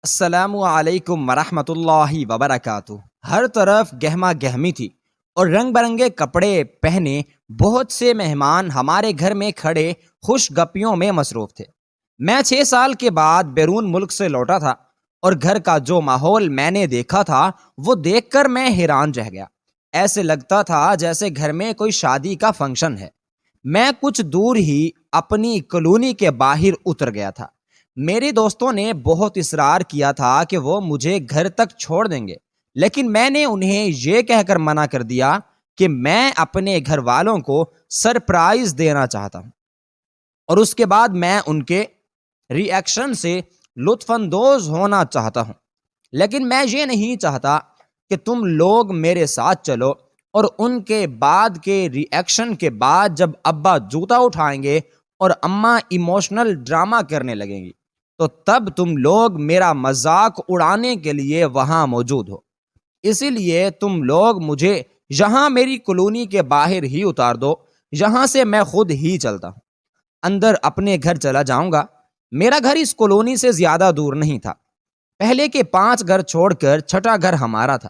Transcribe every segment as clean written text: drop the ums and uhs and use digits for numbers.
السلام علیکم ورحمۃ اللہ وبرکاتہ۔ ہر طرف گہما گہمی تھی اور رنگ برنگے کپڑے پہنے بہت سے مہمان ہمارے گھر میں کھڑے خوش گپیوں میں مصروف تھے۔ میں 6 سال کے بعد بیرون ملک سے لوٹا تھا اور گھر کا جو ماحول میں نے دیکھا تھا وہ دیکھ کر میں حیران رہ گیا۔ ایسے لگتا تھا جیسے گھر میں کوئی شادی کا فنکشن ہے۔ میں کچھ دور ہی اپنی کالونی کے باہر اتر گیا تھا۔ میرے دوستوں نے بہت اصرار کیا تھا کہ وہ مجھے گھر تک چھوڑ دیں گے، لیکن میں نے انہیں یہ کہہ کر منع کر دیا کہ میں اپنے گھر والوں کو سرپرائز دینا چاہتا ہوں اور اس کے بعد میں ان کے ری ایکشن سے لطف اندوز ہونا چاہتا ہوں۔ لیکن میں یہ نہیں چاہتا کہ تم لوگ میرے ساتھ چلو اور ان کے بعد کے ری ایکشن کے بعد جب ابا جوتا اٹھائیں گے اور اماں ایموشنل ڈرامہ کرنے لگیں گی تو تب تم لوگ میرا مذاق اڑانے کے لیے وہاں موجود ہو۔ اسی لیے تم لوگ مجھے یہاں میری کالونی کے باہر ہی اتار دو، یہاں سے میں خود ہی چلتا ہوں، اندر اپنے گھر چلا جاؤں گا۔ میرا گھر اس کالونی سے زیادہ دور نہیں تھا۔ پہلے کے 5 گھر چھوڑ کر چھٹا گھر ہمارا تھا۔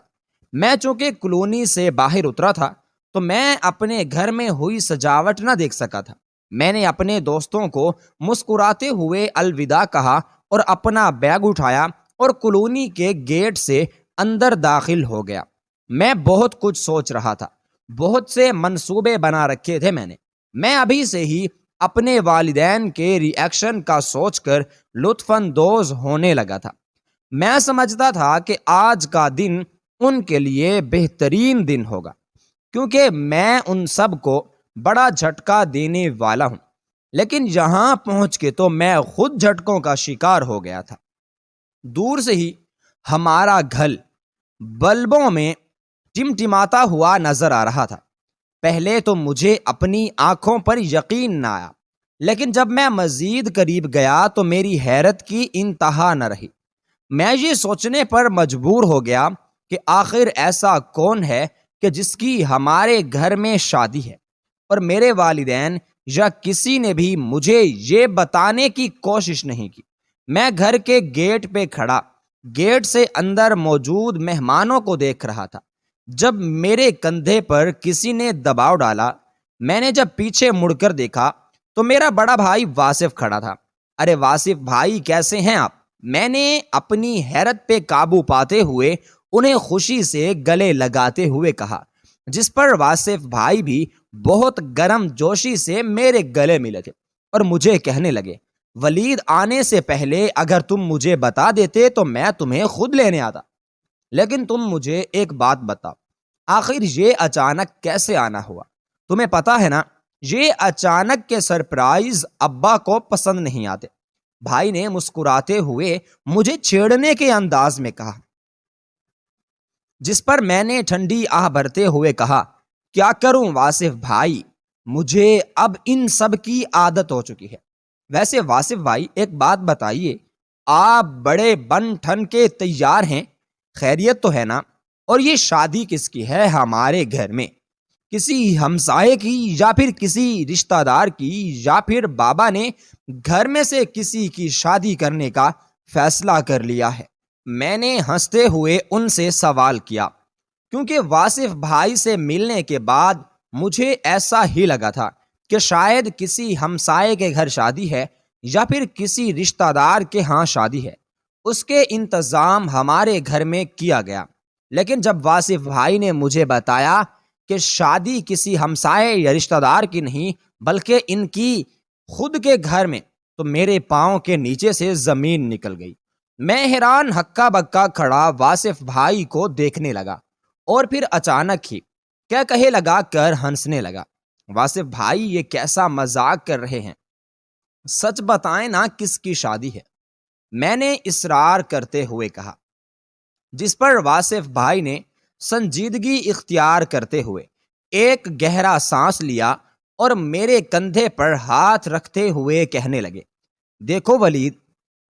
میں چونکہ کالونی سے باہر اترا تھا تو میں اپنے گھر میں ہوئی سجاوٹ نہ دیکھ سکا تھا۔ میں نے اپنے دوستوں کو مسکراتے ہوئے الوداع کہا اور اپنا بیگ اٹھایا اور کالونی کے گیٹ سے اندر داخل ہو گیا۔ میں بہت کچھ سوچ رہا تھا، بہت سے منصوبے بنا رکھے تھے میں ابھی سے ہی اپنے والدین کے ری ایکشن کا سوچ کر لطف اندوز ہونے لگا تھا۔ میں سمجھتا تھا کہ آج کا دن ان کے لیے بہترین دن ہوگا، کیونکہ میں ان سب کو بڑا جھٹکا دینے والا ہوں۔ لیکن یہاں پہنچ کے تو میں خود جھٹکوں کا شکار ہو گیا تھا۔ دور سے ہی ہمارا گھر بلبوں میں ٹمٹماتا ہوا نظر آ رہا تھا۔ پہلے تو مجھے اپنی آنکھوں پر یقین نہ آیا، لیکن جب میں مزید قریب گیا تو میری حیرت کی انتہا نہ رہی۔ میں یہ سوچنے پر مجبور ہو گیا کہ آخر ایسا کون ہے کہ جس کی ہمارے گھر میں شادی ہے، اور میرے والدین یا کسی نے بھی مجھے یہ بتانے کی کوشش نہیں کی۔ میں گھر کے گیٹ پہ کھڑا گیٹ سے اندر موجود مہمانوں کو دیکھ رہا تھا جب میرے کندھے پر کسی نے دباؤ ڈالا۔ میں نے جب پیچھے مڑ کر دیکھا تو میرا بڑا بھائی واصف کھڑا تھا۔ ارے واصف بھائی، کیسے ہیں آپ؟ میں نے اپنی حیرت پہ قابو پاتے ہوئے انہیں خوشی سے گلے لگاتے ہوئے کہا، جس پر واصف بھائی بھی بہت گرم جوشی سے میرے گلے ملے تھے اور مجھے کہنے لگے، ولید آنے سے پہلے اگر تم مجھے بتا دیتے تو میں تمہیں خود لینے آتا۔ لیکن تم مجھے ایک بات بتاؤ، آخر یہ اچانک کیسے آنا ہوا؟ تمہیں پتا ہے نا، یہ اچانک کے سرپرائز ابا کو پسند نہیں آتے۔ بھائی نے مسکراتے ہوئے مجھے چھیڑنے کے انداز میں کہا، جس پر میں نے ٹھنڈی آہ بھرتے ہوئے کہا، کیا کروں واصف بھائی، مجھے اب ان سب کی عادت ہو چکی ہے۔ ویسے واصف بھائی، ایک بات بتائیے، آپ بڑے بن ٹھن کے تیار ہیں، خیریت تو ہے نا؟ اور یہ شادی کس کی ہے ہمارے گھر میں؟ کسی ہمسائے کی یا پھر کسی رشتہ دار کی، یا پھر بابا نے گھر میں سے کسی کی شادی کرنے کا فیصلہ کر لیا ہے؟ میں نے ہنستے ہوئے ان سے سوال کیا، کیونکہ واصف بھائی سے ملنے کے بعد مجھے ایسا ہی لگا تھا کہ شاید کسی ہمسائے کے گھر شادی ہے یا پھر کسی رشتہ دار کے ہاں شادی ہے۔ اس کے انتظام ہمارے گھر میں کیا گیا، لیکن جب واصف بھائی نے مجھے بتایا کہ شادی کسی ہمسائے یا رشتہ دار کی نہیں بلکہ ان کی خود کے گھر میں، تو میرے پاؤں کے نیچے سے زمین نکل گئی۔ میں حیران ہکا بکا کھڑا واصف بھائی کو دیکھنے لگا اور پھر اچانک ہی کیا کہے لگا کر ہنسنے لگا۔ واصف بھائی، یہ کیسا مذاق کر رہے ہیں؟ سچ بتائیں نا، کس کی شادی ہے؟ میں نے اصرار کرتے ہوئے کہا، جس پر واصف بھائی نے سنجیدگی اختیار کرتے ہوئے ایک گہرا سانس لیا اور میرے کندھے پر ہاتھ رکھتے ہوئے کہنے لگے، دیکھو ولید،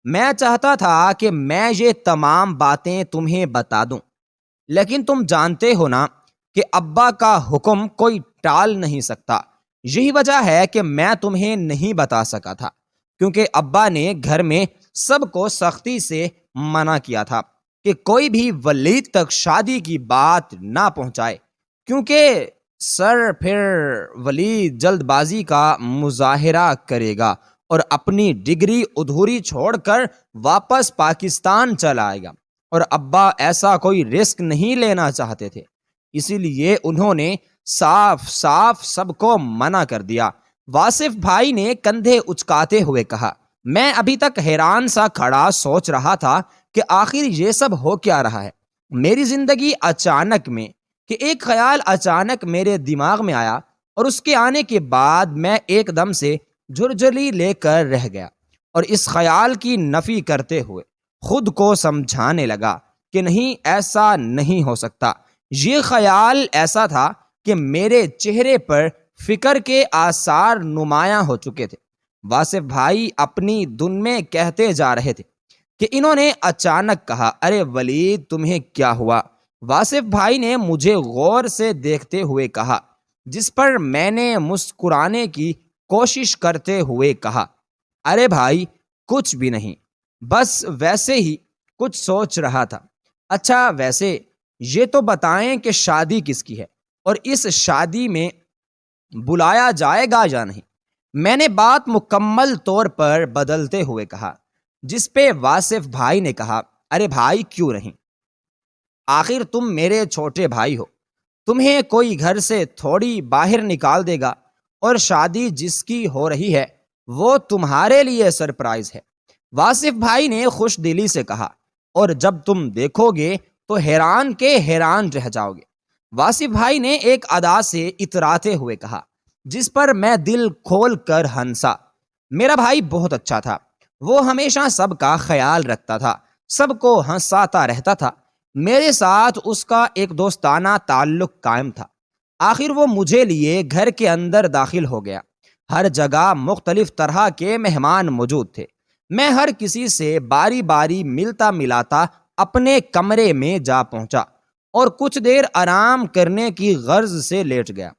میں چاہتا تھا کہ میں یہ تمام باتیں تمہیں بتا دوں، لیکن تم جانتے ہو نا کہ ابا کا حکم کوئی ٹال نہیں سکتا۔ یہی وجہ ہے کہ میں تمہیں نہیں بتا سکا تھا، کیونکہ ابا نے گھر میں سب کو سختی سے منع کیا تھا کہ کوئی بھی ولید تک شادی کی بات نہ پہنچائے، کیونکہ سر پھر ولید جلد بازی کا مظاہرہ کرے گا اور اپنی ڈگری ادھوری چھوڑ کر واپس پاکستان چلا آئے گا، اور ابا ایسا کوئی رسک نہیں لینا چاہتے تھے، اسی لیے انہوں نے صاف صاف سب کو منع کر دیا۔ واصف بھائی نے کندھے اچکاتے ہوئے کہا، میں ابھی تک حیران سا کھڑا سوچ رہا تھا کہ آخر یہ سب ہو کیا رہا ہے۔ میری زندگی اچانک میں کہ ایک خیال اچانک میرے دماغ میں آیا، اور اس کے آنے کے بعد میں ایک دم سے جھرجھری لے کر رہ گیا، اور اس خیال کی نفی کرتے ہوئے خود کو سمجھانے لگا کہ نہیں، ایسا نہیں ہو سکتا۔ یہ خیال ایسا تھا کہ میرے چہرے پر فکر کے آثار نمایاں ہو چکے تھے۔ واصف بھائی اپنی دن میں کہتے جا رہے تھے کہ انہوں نے اچانک کہا، ارے ولید تمہیں کیا ہوا؟ واصف بھائی نے مجھے غور سے دیکھتے ہوئے کہا، جس پر میں نے مسکرانے کی کوشش کرتے ہوئے کہا، ارے بھائی کچھ بھی نہیں، بس ویسے ہی کچھ سوچ رہا تھا۔ اچھا ویسے یہ تو بتائیں کہ شادی کس کی ہے، اور اس شادی میں بلایا جائے گا یا نہیں؟ میں نے بات مکمل طور پر بدلتے ہوئے کہا، جس پہ واصف بھائی نے کہا، ارے بھائی کیوں نہیں، آخر تم میرے چھوٹے بھائی ہو، تمہیں کوئی گھر سے تھوڑی باہر نکال دے گا، اور شادی جس کی ہو رہی ہے وہ تمہارے لیے سرپرائز ہے۔ واصف بھائی نے خوش دلی سے کہا، اور جب تم دیکھو گے تو حیران کے حیران رہ جاؤ گے۔ واصف بھائی نے ایک ادا سے اتراتے ہوئے کہا، جس پر میں دل کھول کر ہنسا۔ میرا بھائی بہت اچھا تھا، وہ ہمیشہ سب کا خیال رکھتا تھا، سب کو ہنساتا رہتا تھا۔ میرے ساتھ اس کا ایک دوستانہ تعلق قائم تھا۔ آخر وہ مجھے لیے گھر کے اندر داخل ہو گیا۔ ہر جگہ مختلف طرح کے مہمان موجود تھے۔ میں ہر کسی سے باری باری ملتا ملاتا اپنے کمرے میں جا پہنچا اور کچھ دیر آرام کرنے کی غرض سے لیٹ گیا۔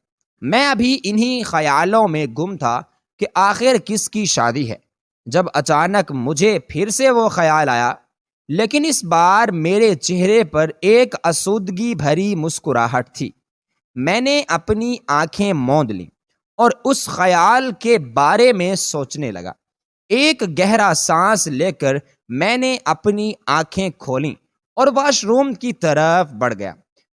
میں ابھی انہی خیالوں میں گم تھا کہ آخر کس کی شادی ہے، جب اچانک مجھے پھر سے وہ خیال آیا، لیکن اس بار میرے چہرے پر ایک آسودگی بھری مسکراہٹ تھی۔ میں نے اپنی آنکھیں موند لیں اور اس خیال کے بارے میں سوچنے لگا۔ ایک گہرا سانس لے کر میں نے اپنی آنکھیں کھولیں اور واش روم کی طرف بڑھ گیا۔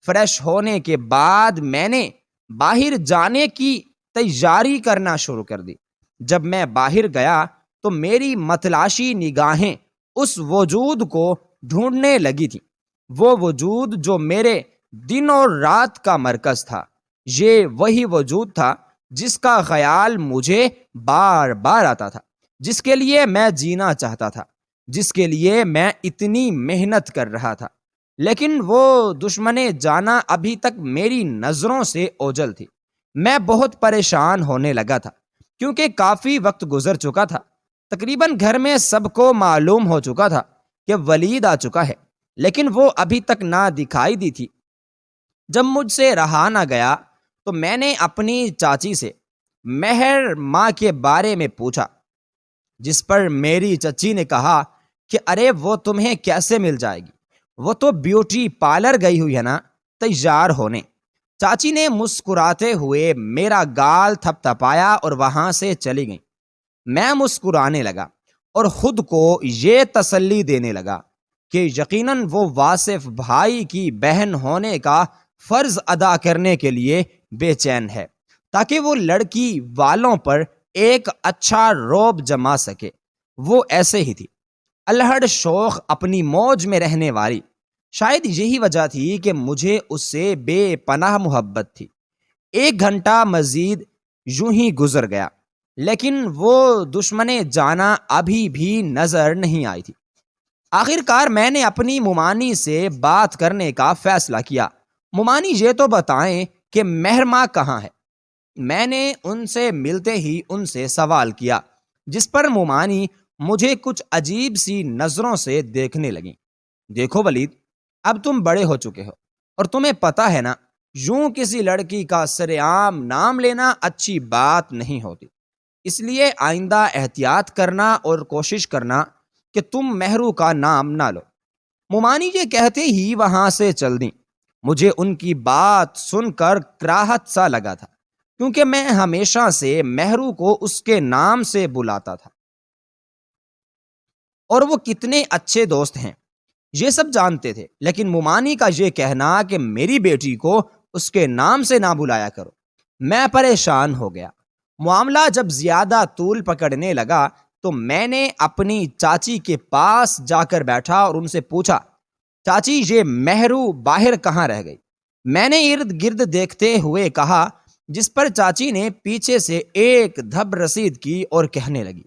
فریش ہونے کے بعد میں نے باہر جانے کی تیاری کرنا شروع کر دی۔ جب میں باہر گیا تو میری متلاشی نگاہیں اس وجود کو ڈھونڈنے لگی تھی، وہ وجود جو میرے دن اور رات کا مرکز تھا۔ یہ وہی وجود تھا جس کا خیال مجھے بار بار آتا تھا، جس کے لیے میں جینا چاہتا تھا، جس کے لیے میں اتنی محنت کر رہا تھا، لیکن وہ دشمن جانا ابھی تک میری نظروں سے اوجھل تھی۔ میں بہت پریشان ہونے لگا تھا، کیونکہ کافی وقت گزر چکا تھا۔ تقریباً گھر میں سب کو معلوم ہو چکا تھا کہ ولید آ چکا ہے، لیکن وہ ابھی تک نہ دکھائی دی تھی۔ جب مجھ سے رہا نہ گیا تو میں نے اپنی چاچی سے مہر ماں کے بارے میں پوچھا، جس پر میری چچی نے کہا کہ ارے وہ تمہیں کیسے مل جائے گی، وہ تو بیوٹی پارلر گئی ہوئی ہے نا تیار ہونے۔ چاچی نے مسکراتے ہوئے میرا گال تھپ تھپایا اور وہاں سے چلی گئی۔ میں مسکرانے لگا اور خود کو یہ تسلی دینے لگا کہ یقیناً وہ واصف بھائی کی بہن ہونے کا فرض ادا کرنے کے لیے بے چین ہے، تاکہ وہ لڑکی والوں پر ایک اچھا رعب جما سکے۔ وہ ایسے ہی تھی، الہڑ شوخ، اپنی موج میں رہنے والی۔ شاید یہی وجہ تھی کہ مجھے اس سے بے پناہ محبت تھی۔ 1 گھنٹہ مزید یوں ہی گزر گیا، لیکن وہ دشمن جانا ابھی بھی نظر نہیں آئی تھی۔ آخر کار میں نے اپنی ممانی سے بات کرنے کا فیصلہ کیا۔ ممانی یہ تو بتائیں کہ مہر ماں کہاں ہے؟ میں نے ان سے ملتے ہی ان سے سوال کیا، جس پر ممانی مجھے کچھ عجیب سی نظروں سے دیکھنے لگیں۔ دیکھو ولید، اب تم بڑے ہو چکے ہو اور تمہیں پتہ ہے نا، یوں کسی لڑکی کا سرعام نام لینا اچھی بات نہیں ہوتی، اس لیے آئندہ احتیاط کرنا اور کوشش کرنا کہ تم مہرو کا نام نہ لو۔ مومانی یہ کہتے ہی وہاں سے چل دیں۔ مجھے ان کی بات سن کر کراہت سا لگا تھا، کیونکہ میں ہمیشہ سے مہرو کو اس کے نام سے بلاتا تھا، اور وہ کتنے اچھے دوست ہیں یہ سب جانتے تھے، لیکن مومانی کا یہ کہنا کہ میری بیٹی کو اس کے نام سے نہ بلایا کرو، میں پریشان ہو گیا۔ معاملہ جب زیادہ طول پکڑنے لگا تو میں نے اپنی چاچی کے پاس جا کر بیٹھا اور ان سے پوچھا، چاچی یہ مہرو باہر کہاں رہ گئی؟ میں نے ارد گرد دیکھتے ہوئے کہا، جس پر چاچی نے پیچھے سے ایک دھب رسید کی اور کہنے لگی،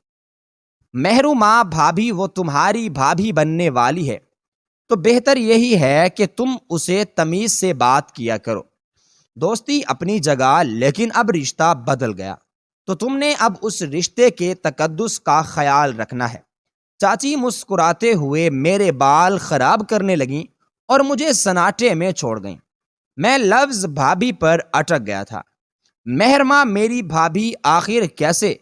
مہرو ماں بھابھی وہ تمہاری بھابھی بننے والی ہے، تو بہتر یہی ہے کہ تم اسے تمیز سے بات کیا کرو۔ دوستی اپنی جگہ، لیکن اب رشتہ بدل گیا، تو تم نے اب اس رشتے کے تقدس کا خیال رکھنا ہے۔ چاچی مسکراتے ہوئے میرے بال خراب کرنے لگیں اور مجھے سناٹے میں چھوڑ گئیں۔ میں لفظ بھابھی پر اٹک گیا تھا۔ مہرماں میری بھابھی آخر کیسے؟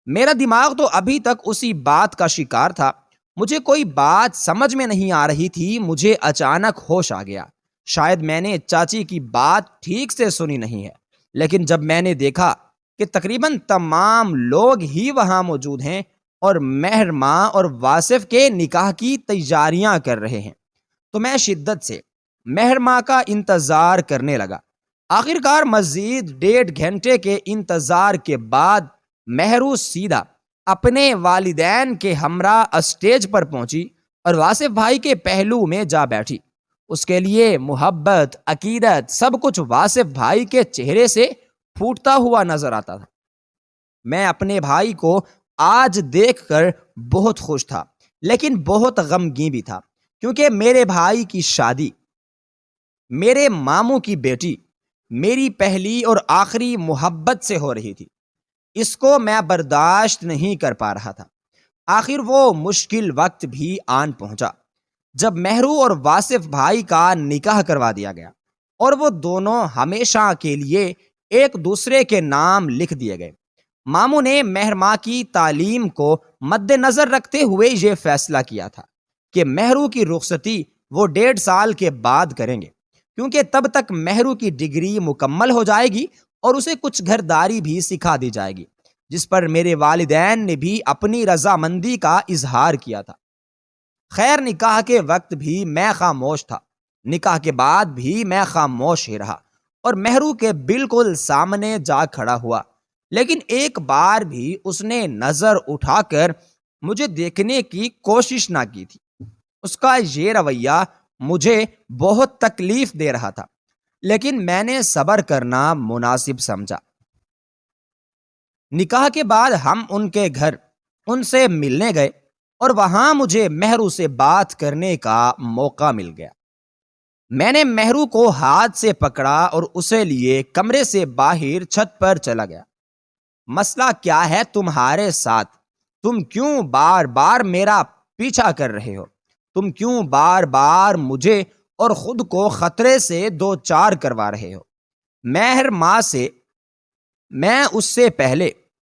میرا دماغ تو ابھی تک اسی بات کا شکار تھا۔ مجھے کوئی بات سمجھ میں نہیں آ رہی تھی۔ مجھے اچانک ہوش آ گیا۔ شاید میں نے چاچی کی بات ٹھیک سے سنی نہیں ہے، لیکن جب میں نے دیکھا کہ تقریباً تمام لوگ ہی وہاں موجود ہیں اور مہر ماں اور واصف کے نکاح کی تیاریاں کر رہے ہیں، تو میں شدت سے مہر ماں کا انتظار کرنے لگا۔ آخر کار مزید 1.5 گھنٹے کے انتظار کے بعد مہرو سیدھا اپنے والدین کے ہمراہ اسٹیج پر پہنچی اور واصف بھائی کے پہلو میں جا بیٹھی۔ اس کے لیے محبت، عقیدت، سب کچھ واصف بھائی کے چہرے سے پھوٹتا ہوا نظر آتا تھا۔ میں اپنے بھائی کو آج دیکھ کر بہت خوش تھا، لیکن بہت غمگین بھی تھا، کیونکہ میرے بھائی کی شادی میرے ماموں کی بیٹی میری پہلی اور آخری محبت سے ہو رہی تھی۔ اس کو میں برداشت نہیں کر پا رہا تھا۔ آخر وہ مشکل وقت بھی آن پہنچا جب مہرو اور واصف بھائی کا نکاح کروا دیا گیا اور وہ دونوں ہمیشہ کے لیے ایک دوسرے کے نام لکھ دیے گئے۔ ماموں نے مہر ماں کی تعلیم کو مد نظر رکھتے ہوئے یہ فیصلہ کیا تھا کہ مہرو کی رخصتی وہ 1.5 سال کے بعد کریں گے، کیونکہ تب تک مہرو کی ڈگری مکمل ہو جائے گی اور اسے کچھ گھرداری بھی سکھا دی جائے گی، جس پر میرے والدین نے بھی اپنی رضامندی کا اظہار کیا تھا۔ خیر، نکاح کے وقت بھی میں خاموش تھا، نکاح کے بعد بھی میں خاموش ہی رہا اور مہرو کے بالکل سامنے جا کھڑا ہوا، لیکن ایک بار بھی اس نے نظر اٹھا کر مجھے دیکھنے کی کوشش نہ کی تھی۔ اس کا یہ رویہ مجھے بہت تکلیف دے رہا تھا، لیکن میں نے صبر کرنا مناسب سمجھا۔ نکاح کے بعد ہم ان کے گھر ان سے ملنے گئے اور وہاں مجھے مہرو سے بات کرنے کا موقع مل گیا۔ میں نے مہرو کو ہاتھ سے پکڑا اور اسے لیے کمرے سے باہر چھت پر چلا گیا۔ مسئلہ کیا ہے تمہارے ساتھ؟ تم کیوں بار بار میرا پیچھا کر رہے ہو؟ تم کیوں بار بار مجھے اور خود کو خطرے سے دو چار کروا رہے ہو؟ مہر ماں سے میں اس سے پہلے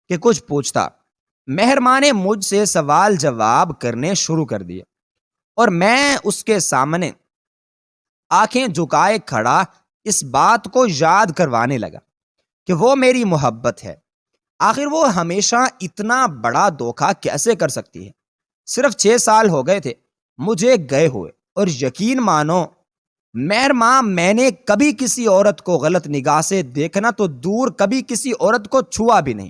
کہ کچھ پوچھتا، مہر ماں نے مجھ سے سوال جواب کرنے شروع کر دیے اور میں اس کے سامنے آنکھیں جھکائے کھڑا اس بات کو یاد کروانے لگا کہ وہ میری محبت ہے۔ آخر وہ ہمیشہ اتنا بڑا دھوکہ کیسے کر سکتی ہے؟ صرف 6 سال ہو گئے تھے مجھے گئے ہوئے، اور یقین مانو مہر ماں، میں نے کبھی کسی عورت کو غلط نگاہ سے دیکھنا تو دور، کبھی کسی عورت کو چھوا بھی نہیں۔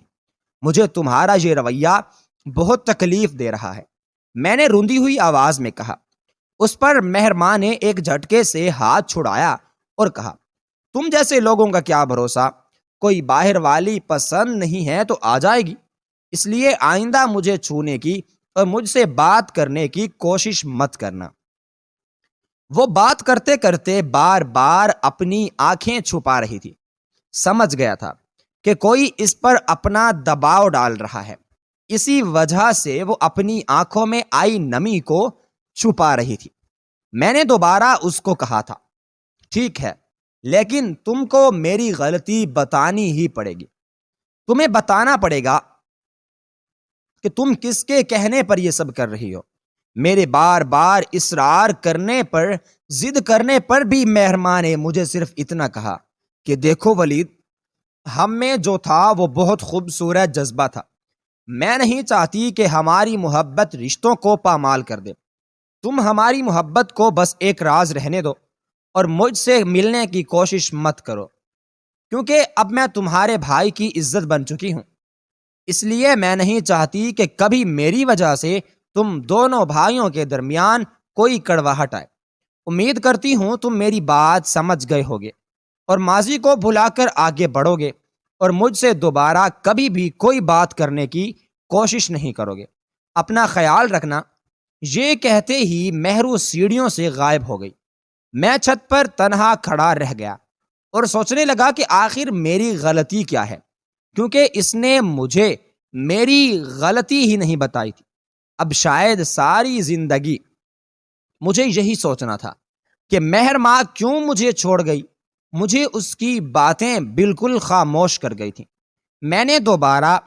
مجھے تمہارا یہ رویہ بہت تکلیف دے رہا ہے، میں نے روندی ہوئی آواز میں کہا۔ اس پر مہر ماں نے ایک جھٹکے سے ہاتھ چھڑایا اور کہا، تم جیسے لوگوں کا کیا بھروسہ؟ کوئی باہر والی پسند نہیں ہے تو آ جائے گی، اس لیے آئندہ مجھے چھونے کی اور مجھ سے بات کرنے کی کوشش مت کرنا۔ وہ بات کرتے کرتے بار بار اپنی آنکھیں چھپا رہی تھی۔ سمجھ گیا تھا کہ کوئی اس پر اپنا دباؤ ڈال رہا ہے، اسی وجہ سے وہ اپنی آنکھوں میں آئی نمی کو چھپا رہی تھی۔ میں نے دوبارہ اس کو کہا تھا، ٹھیک ہے، لیکن تم کو میری غلطی بتانی ہی پڑے گی۔ تمہیں بتانا پڑے گا کہ تم کس کے کہنے پر یہ سب کر رہی ہو۔ میرے بار بار اصرار کرنے پر، ضد کرنے پر بھی مہرماں نے مجھے صرف اتنا کہا کہ دیکھو ولید، ہم میں جو تھا وہ بہت خوبصورت جذبہ تھا. میں نہیں چاہتی کہ ہماری محبت رشتوں کو پامال کر دے. تم ہماری محبت کو بس ایک راز رہنے دو اور مجھ سے ملنے کی کوشش مت کرو، کیونکہ اب میں تمہارے بھائی کی عزت بن چکی ہوں. اس لیے میں نہیں چاہتی کہ کبھی میری وجہ سے تم دونوں بھائیوں کے درمیان کوئی کڑواہٹ آئے. امید کرتی ہوں تم میری بات سمجھ گئے ہوگے اور ماضی کو بھلا کر آگے بڑھو گے اور مجھ سے دوبارہ کبھی بھی کوئی بات کرنے کی کوشش نہیں کرو گے. اپنا خیال رکھنا. یہ کہتے ہی مہرو سیڑھیوں سے غائب ہو گئی. میں چھت پر تنہا کھڑا رہ گیا اور سوچنے لگا کہ آخر میری غلطی کیا ہے، کیونکہ اس نے مجھے میری غلطی ہی نہیں بتائی تھی. اب شاید ساری زندگی مجھے یہی سوچنا تھا کہ مہر ماں کیوں مجھے چھوڑ گئی. مجھے اس کی باتیں بالکل خاموش کر گئی تھیں. میں نے دوبارہ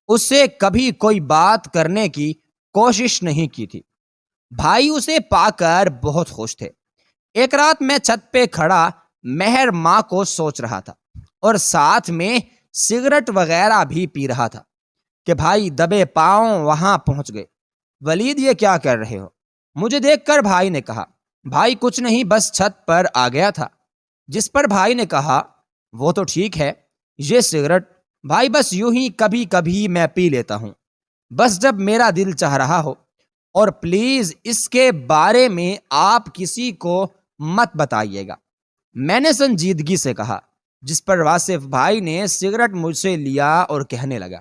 اس سے کبھی کوئی بات کرنے کی کوشش نہیں کی تھی. بھائی اسے پا کر بہت خوش تھے. ایک رات میں چھت پہ کھڑا مہر ماں کو سوچ رہا تھا اور ساتھ میں سگریٹ وغیرہ بھی پی رہا تھا کہ بھائی دبے پاؤں وہاں پہنچ گئے. ولید، یہ کیا کر رہے ہو؟ مجھے دیکھ کر بھائی نے کہا. بھائی کچھ نہیں، بس چھت پر آ گیا تھا. جس پر بھائی نے کہا وہ تو ٹھیک ہے، یہ سگریٹ بھائی بس یوں ہی کبھی کبھی میں پی لیتا ہوں، بس جب میرا دل چاہ رہا ہو. اور پلیز اس کے بارے میں آپ کسی کو مت بتائیے گا. میں نے سنجیدگی سے کہا. جس پر واصف بھائی نے سگریٹ مجھ سے لیا اور کہنے لگا،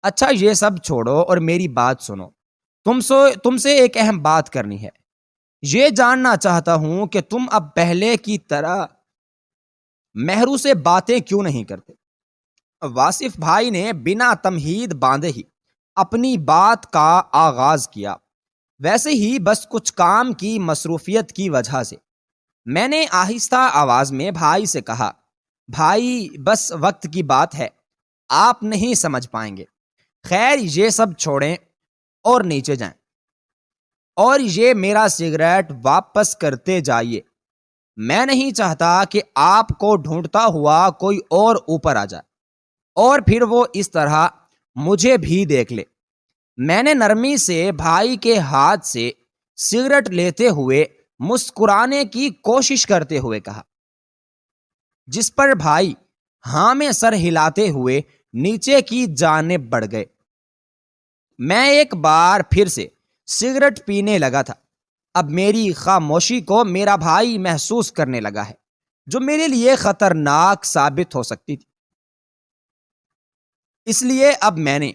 اچھا یہ سب چھوڑو اور میری بات سنو. تم سے ایک اہم بات کرنی ہے. یہ جاننا چاہتا ہوں کہ تم اب پہلے کی طرح مہرو سے باتیں کیوں نہیں کرتے. واصف بھائی نے بنا تمہید باندھے ہی اپنی بات کا آغاز کیا. ویسے ہی بس کچھ کام کی مصروفیت کی وجہ سے. میں نے آہستہ آواز میں بھائی سے کہا، بھائی بس وقت کی بات ہے، آپ نہیں سمجھ پائیں گے. خیر یہ سب چھوڑیں اور نیچے جائیں اور یہ میرا سگریٹ واپس کرتے جائیے. میں نہیں چاہتا کہ آپ کو ڈھونڈتا ہوا کوئی اور اوپر آ جائے اور پھر وہ اس طرح مجھے بھی دیکھ لے. میں نے نرمی سے بھائی کے ہاتھ سے سگریٹ لیتے ہوئے مسکرانے کی کوشش کرتے ہوئے کہا. جس پر بھائی ہاں میں سر ہلاتے ہوئے نیچے کی جانب بڑھ گئے. میں ایک بار پھر سے سگریٹ پینے لگا تھا. اب میری خاموشی کو میرا بھائی محسوس کرنے لگا ہے، جو میرے لیے خطرناک ثابت ہو سکتی تھی. اس لیے اب میں نے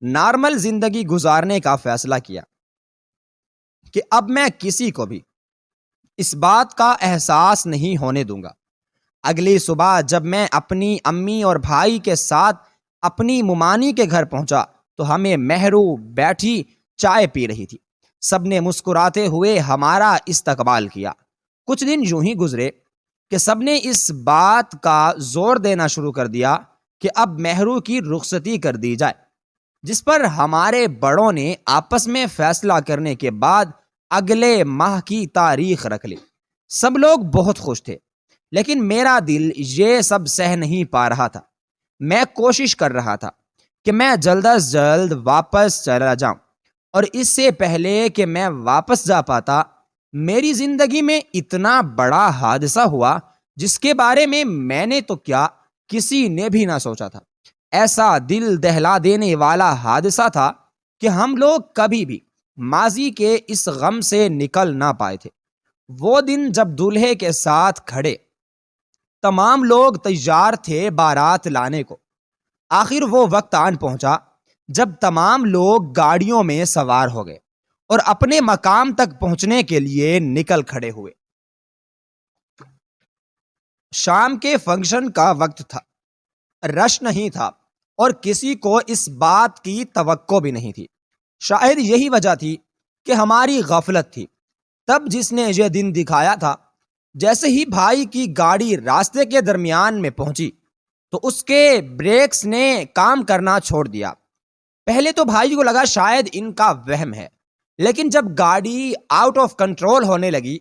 نارمل زندگی گزارنے کا فیصلہ کیا کہ اب میں کسی کو بھی اس بات کا احساس نہیں ہونے دوں گا. اگلی صبح جب میں اپنی امی اور بھائی کے ساتھ اپنی ممانی کے گھر پہنچا تو ہمیں مہرو بیٹھی چائے پی رہی تھی. سب نے مسکراتے ہوئے ہمارا استقبال کیا. کچھ دن یوں ہی گزرے کہ سب نے اس بات کا زور دینا شروع کر دیا کہ اب مہرو کی رخصتی کر دی جائے. جس پر ہمارے بڑوں نے آپس میں فیصلہ کرنے کے بعد اگلے ماہ کی تاریخ رکھ لی. سب لوگ بہت خوش تھے، لیکن میرا دل یہ سب سہ نہیں پا رہا تھا. میں کوشش کر رہا تھا کہ میں جلد از جلد واپس چلا جاؤں، اور اس سے پہلے کہ میں واپس جا پاتا میری زندگی میں اتنا بڑا حادثہ ہوا جس کے بارے میں نے تو کیا کسی نے بھی نہ سوچا تھا. ایسا دل دہلا دینے والا حادثہ تھا کہ ہم لوگ کبھی بھی ماضی کے اس غم سے نکل نہ پائے تھے. وہ دن جب دولہے کے ساتھ کھڑے تمام لوگ تیار تھے بارات لانے کو. آخر وہ وقت آن پہنچا جب تمام لوگ گاڑیوں میں سوار ہو گئے اور اپنے مقام تک پہنچنے کے لیے نکل کھڑے ہوئے. شام کے فنکشن کا وقت تھا. رش نہیں تھا اور کسی کو اس بات کی توقع بھی نہیں تھی. شاید یہی وجہ تھی کہ ہماری غفلت تھی. تب جس نے یہ دن دکھایا تھا، جیسے ہی بھائی کی گاڑی راستے کے درمیان میں پہنچی تو اس کے بریکس نے کام کرنا چھوڑ دیا. پہلے تو بھائی کو لگا شاید ان کا وہم ہے، لیکن جب گاڑی آؤٹ آف کنٹرول ہونے لگی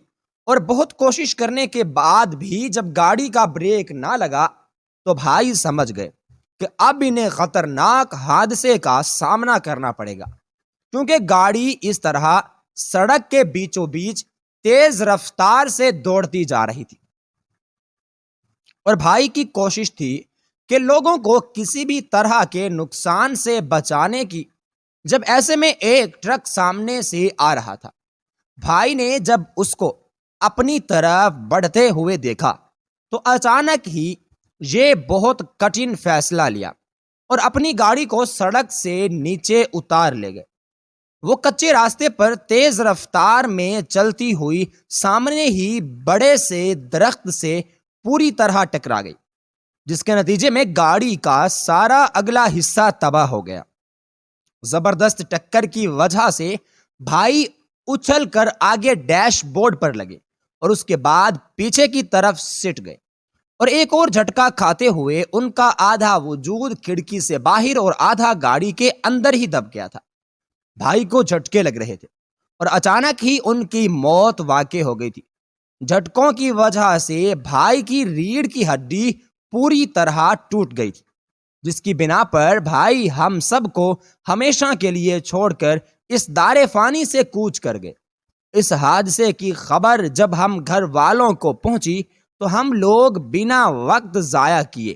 اور بہت کوشش کرنے کے بعد بھی جب گاڑی کا بریک نہ لگا تو بھائی سمجھ گئے کہ اب انہیں خطرناک حادثے کا سامنا کرنا پڑے گا، کیونکہ گاڑی اس طرح سڑک کے بیچوں بیچ تیز رفتار سے دوڑتی جا رہی تھی، اور بھائی کی کوشش تھی کہ لوگوں کو کسی بھی طرح کے نقصان سے بچانے کی۔ جب ایسے میں ایک ٹرک سامنے سے آ رہا تھا، بھائی نے جب اس کو اپنی طرف بڑھتے ہوئے دیکھا تو اچانک ہی یہ بہت کٹھن فیصلہ لیا اور اپنی گاڑی کو سڑک سے نیچے اتار لے گئے۔ وہ کچے راستے پر تیز رفتار میں چلتی ہوئی سامنے ہی بڑے سے درخت سے پوری طرح ٹکرا گئی، جس کے نتیجے میں گاڑی کا سارا اگلا حصہ تباہ ہو گیا۔ زبردست ٹکر کی وجہ سے بھائی اچھل کر آگے ڈیش بورڈ پر لگے اور اس کے بعد پیچھے کی طرف سٹ گئے، اور ایک اور جھٹکا کھاتے ہوئے ان کا آدھا وجود کھڑکی سے باہر اور آدھا گاڑی کے اندر ہی دب گیا تھا۔ بھائی کو جھٹکے لگ رہے تھے اور اچانک ہی ان کی موت واقع ہو گئی تھی۔ جھٹکوں کی وجہ سے بھائی کی ریڑھ کی ہڈی پوری طرح ٹوٹ گئی تھی، جس کی بنا پر بھائی ہم سب کو ہمیشہ کے لیے چھوڑ کر اس دار فانی سے کوچ کر گئے۔ اس حادثے کی خبر جب ہم گھر والوں کو پہنچی تو ہم لوگ بنا وقت ضائع کیے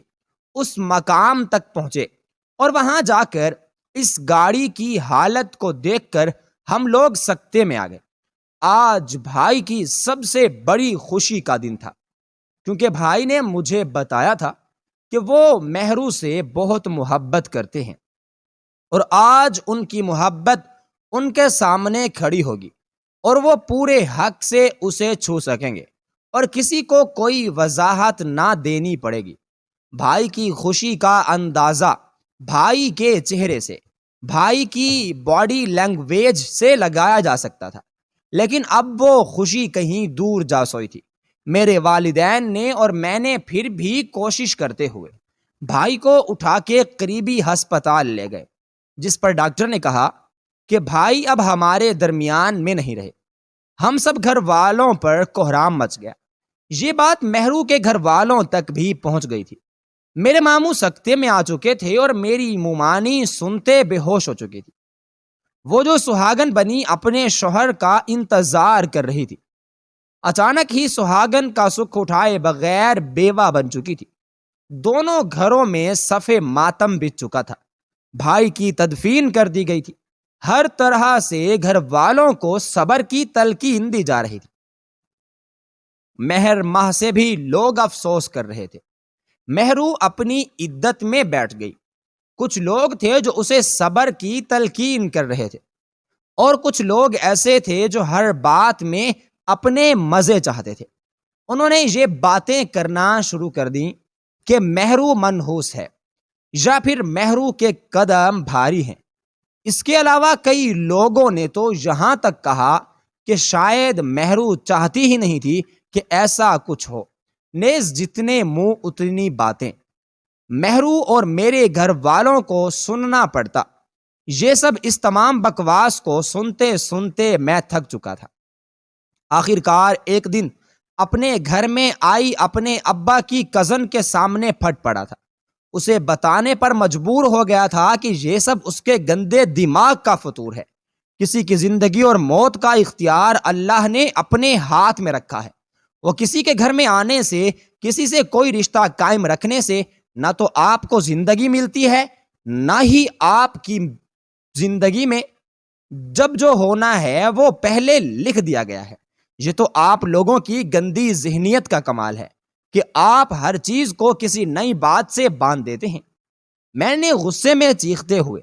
اس مقام تک پہنچے، اور وہاں جا کر اس گاڑی کی حالت کو دیکھ کر ہم لوگ سکتے میں آ گئے۔ آج بھائی کی سب سے بڑی خوشی کا دن تھا، کیونکہ بھائی نے مجھے بتایا تھا کہ وہ مہرو سے بہت محبت کرتے ہیں، اور آج ان کی محبت ان کے سامنے کھڑی ہوگی اور وہ پورے حق سے اسے چھو سکیں گے اور کسی کو کوئی وضاحت نہ دینی پڑے گی۔ بھائی کی خوشی کا اندازہ بھائی کے چہرے سے، بھائی کی باڈی لینگویج سے لگایا جا سکتا تھا، لیکن اب وہ خوشی کہیں دور جا سوئی تھی۔ میرے والدین نے اور میں نے پھر بھی کوشش کرتے ہوئے بھائی کو اٹھا کے قریبی ہسپتال لے گئے، جس پر ڈاکٹر نے کہا کہ بھائی اب ہمارے درمیان میں نہیں رہے۔ ہم سب گھر والوں پر کوہرام مچ گیا۔ یہ بات مہرو کے گھر والوں تک بھی پہنچ گئی تھی۔ میرے ماموں سکتے میں آ چکے تھے اور میری مومانی سنتے بے ہوش ہو چکی تھی۔ وہ جو سہاگن بنی اپنے شوہر کا انتظار کر رہی تھی، اچانک ہی سہاگن کا سکھ اٹھائے بغیر بیوہ بن چکی تھی۔ دونوں گھروں میں صف ماتم بچ چکا تھا۔ بھائی کی تدفین کر دی گئی تھی۔ ہر طرح سے گھر والوں کو صبر کی تلقین دی جا رہی تھی۔ مہر ماہ سے بھی لوگ افسوس کر رہے تھے۔ مہرو اپنی عدت میں بیٹھ گئی۔ کچھ لوگ تھے جو اسے صبر کی تلقین کر رہے تھے، اور کچھ لوگ ایسے تھے جو ہر بات میں اپنے مزے چاہتے تھے۔ انہوں نے یہ باتیں کرنا شروع کر دیں کہ مہرو منحوس ہے، یا پھر مہرو کے قدم بھاری ہیں۔ اس کے علاوہ کئی لوگوں نے تو یہاں تک کہا کہ شاید مہرو چاہتی ہی نہیں تھی کہ ایسا کچھ ہو۔ نیز جتنے منہ اتنی باتیں۔ مہرو اور میرے گھر والوں کو سننا پڑتا۔ یہ سب اس تمام بکواس کو سنتے سنتے میں تھک چکا تھا۔ آخر کار ایک دن اپنے گھر میں آئی اپنے ابا کی کزن کے سامنے پھٹ پڑا تھا۔ اسے بتانے پر مجبور ہو گیا تھا کہ یہ سب اس کے گندے دماغ کا فطور ہے۔ کسی کی زندگی اور موت کا اختیار اللہ نے اپنے ہاتھ میں رکھا ہے۔ وہ کسی کے گھر میں آنے سے، کسی سے کوئی رشتہ قائم رکھنے سے نہ تو آپ کو زندگی ملتی ہے، نہ ہی آپ کی زندگی میں جب جو ہونا ہے وہ پہلے لکھ دیا گیا ہے۔ یہ تو آپ لوگوں کی گندی ذہنیت کا کمال ہے کہ آپ ہر چیز کو کسی نئی بات سے باندھ دیتے ہیں۔ میں نے غصے میں چیختے ہوئے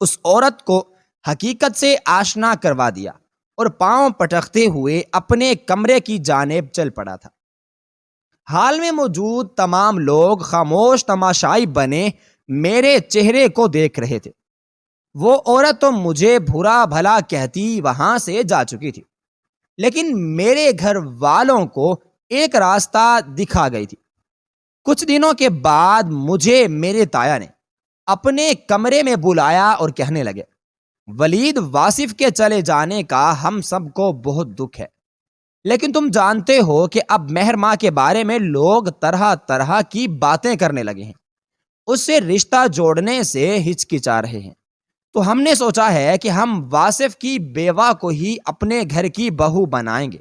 اس عورت کو حقیقت سے آشنا کروا دیا اور پاؤں پٹکتے ہوئے اپنے کمرے کی جانب چل پڑا تھا۔ حال میں موجود تمام لوگ خاموش تماشائی بنے میرے چہرے کو دیکھ رہے تھے۔ وہ عورت تو مجھے برا بھلا کہتی وہاں سے جا چکی تھی، لیکن میرے گھر والوں کو ایک راستہ دکھا گئی تھی۔ کچھ دنوں کے بعد مجھے میرے تایا نے اپنے کمرے میں بلایا اور کہنے لگے، ولید واصف کے چلے جانے کا ہم سب کو بہت دکھ ہے، لیکن تم جانتے ہو کہ اب مہر ماہ کے بارے میں لوگ طرح طرح کی باتیں کرنے لگے ہیں، اس سے رشتہ جوڑنے سے ہچکچا رہے ہیں۔ تو ہم نے سوچا ہے کہ ہم واصف کی بیوہ کو ہی اپنے گھر کی بہو بنائیں گے،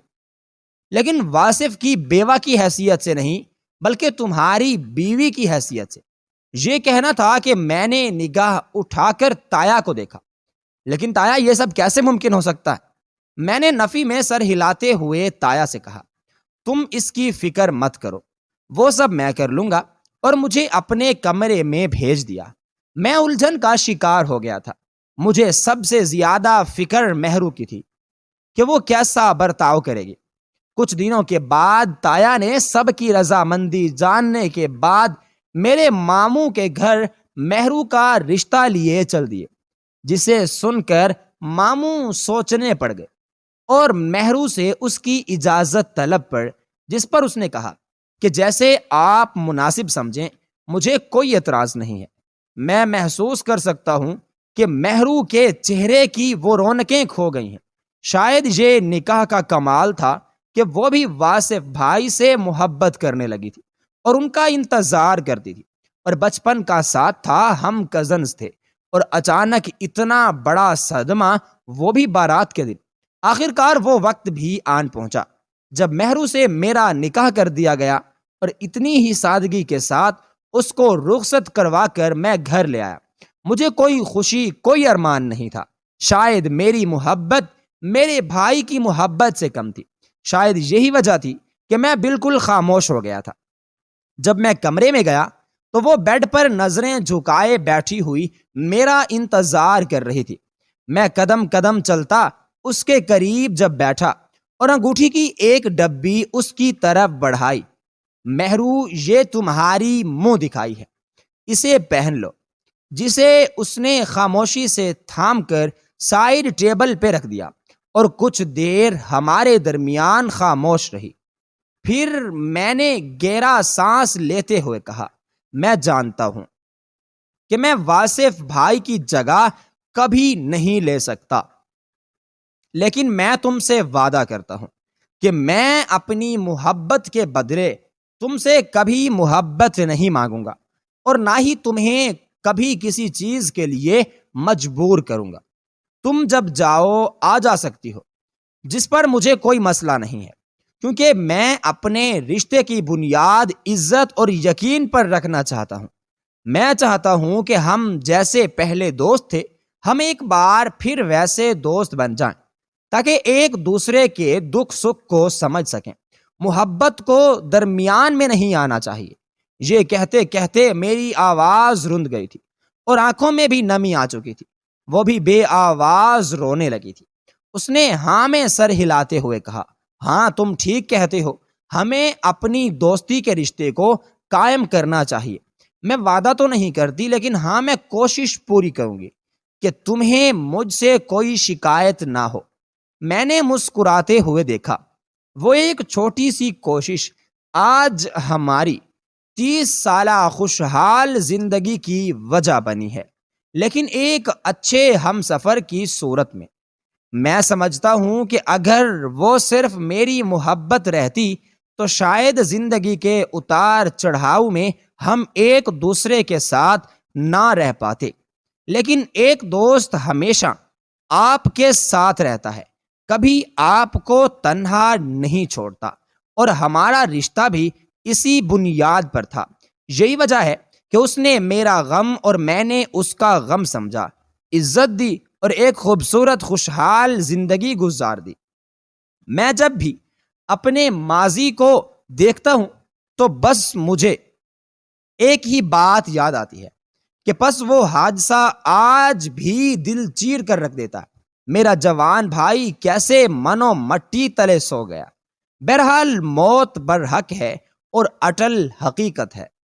لیکن واصف کی بیوہ کی حیثیت سے نہیں بلکہ تمہاری بیوی کی حیثیت سے۔ یہ کہنا تھا کہ میں نے نگاہ اٹھا کر تایا کو دیکھا، لیکن تایا یہ سب کیسے ممکن ہو سکتا ہے؟ میں نے نفی میں سر ہلاتے ہوئے تایا سے کہا، تم اس کی فکر مت کرو، وہ سب میں کر لوں گا، اور مجھے اپنے کمرے میں بھیج دیا۔ میں الجھن کا شکار ہو گیا تھا۔ مجھے سب سے زیادہ فکر مہرو کی تھی کہ وہ کیسا برتاؤ کرے گی۔ کچھ دنوں کے بعد تایا نے سب کی رضامندی جاننے کے بعد میرے ماموں کے گھر مہرو کا رشتہ لیے چل دیے، جسے سن کر ماموں سوچنے پڑ گئے اور مہرو سے اس کی اجازت طلب پر، جس پر اس نے کہا کہ جیسے آپ مناسب سمجھیں، مجھے کوئی اعتراض نہیں ہے۔ میں محسوس کر سکتا ہوں کہ مہرو کے چہرے کی وہ رونقیں کھو گئی ہیں۔ شاید یہ نکاح کا کمال تھا کہ وہ بھی واصف بھائی سے محبت کرنے لگی تھی اور ان کا انتظار کرتی تھی، اور بچپن کا ساتھ تھا، ہم کزنز تھے، اور اچانک اتنا بڑا صدمہ، وہ بھی بارات کے دن۔ آخر کار وہ وقت بھی آن پہنچا جب مہرو سے میرا نکاح کر دیا گیا، اور اتنی ہی سادگی کے ساتھ اس کو رخصت کروا کر میں گھر لے آیا۔ مجھے کوئی خوشی، کوئی ارمان نہیں تھا۔ شاید میری محبت میرے بھائی کی محبت سے کم تھی۔ شاید یہی وجہ تھی کہ میں بالکل خاموش ہو گیا تھا۔ جب میں کمرے میں گیا تو وہ بیڈ پر نظریں جھکائے بیٹھی ہوئی میرا انتظار کر رہی تھی۔ میں قدم قدم چلتا اس کے قریب جب بیٹھا اور انگوٹھی کی ایک ڈبی اس کی طرف بڑھائی۔ مہرو، یہ تمہاری منہ دکھائی ہے، اسے پہن لو، جسے اس نے خاموشی سے تھام کر سائیڈ ٹیبل پہ رکھ دیا، اور کچھ دیر ہمارے درمیان خاموش رہی۔ پھر میں نے گہرا سانس لیتے ہوئے کہا، میں جانتا ہوں کہ میں واصف بھائی کی جگہ کبھی نہیں لے سکتا، لیکن میں تم سے وعدہ کرتا ہوں کہ میں اپنی محبت کے بدلے تم سے کبھی محبت نہیں مانگوں گا، اور نہ ہی تمہیں کبھی کسی چیز کے لیے مجبور کروں گا۔ تم جب جاؤ آ جا سکتی ہو، جس پر مجھے کوئی مسئلہ نہیں ہے، کیونکہ میں اپنے رشتے کی بنیاد عزت اور یقین پر رکھنا چاہتا ہوں۔ میں چاہتا ہوں کہ ہم جیسے پہلے دوست تھے، ہم ایک بار پھر ویسے دوست بن جائیں، تاکہ ایک دوسرے کے دکھ سکھ کو سمجھ سکیں۔ محبت کو درمیان میں نہیں آنا چاہیے۔ یہ کہتے کہتے میری آواز رند گئی تھی اور آنکھوں میں بھی نمی آ چکی تھی۔ وہ بھی بے آواز رونے لگی تھی۔ اس نے ہاں میں سر ہلاتے ہوئے کہا، ہاں تم ٹھیک کہتے ہو، ہمیں اپنی دوستی کے رشتے کو قائم کرنا چاہیے۔ میں وعدہ تو نہیں کرتی، لیکن ہاں میں کوشش پوری کروں گی کہ تمہیں مجھ سے کوئی شکایت نہ ہو۔ میں نے مسکراتے ہوئے دیکھا۔ وہ ایک چھوٹی سی کوشش آج ہماری 30 سالہ خوشحال زندگی کی وجہ بنی ہے، لیکن ایک اچھے ہم سفر کی صورت میں۔ میں سمجھتا ہوں کہ اگر وہ صرف میری محبت رہتی تو شاید زندگی کے اتار چڑھاؤ میں ہم ایک دوسرے کے ساتھ نہ رہ پاتے، لیکن ایک دوست ہمیشہ آپ کے ساتھ رہتا ہے، کبھی آپ کو تنہا نہیں چھوڑتا، اور ہمارا رشتہ بھی اسی بنیاد پر تھا۔ یہی وجہ ہے کہ اس نے میرا غم اور میں نے اس کا غم سمجھا، عزت دی اور ایک خوبصورت خوشحال زندگی گزار دی۔ میں جب بھی اپنے ماضی کو دیکھتا ہوں تو بس مجھے ایک ہی بات یاد آتی ہے کہ بس وہ حادثہ آج بھی دل چیر کر رکھ دیتا ہے۔ میرا جوان بھائی کیسے منو مٹی تلے سو گیا۔ بہرحال موت برحق ہے اور اٹل حقیقت ہے۔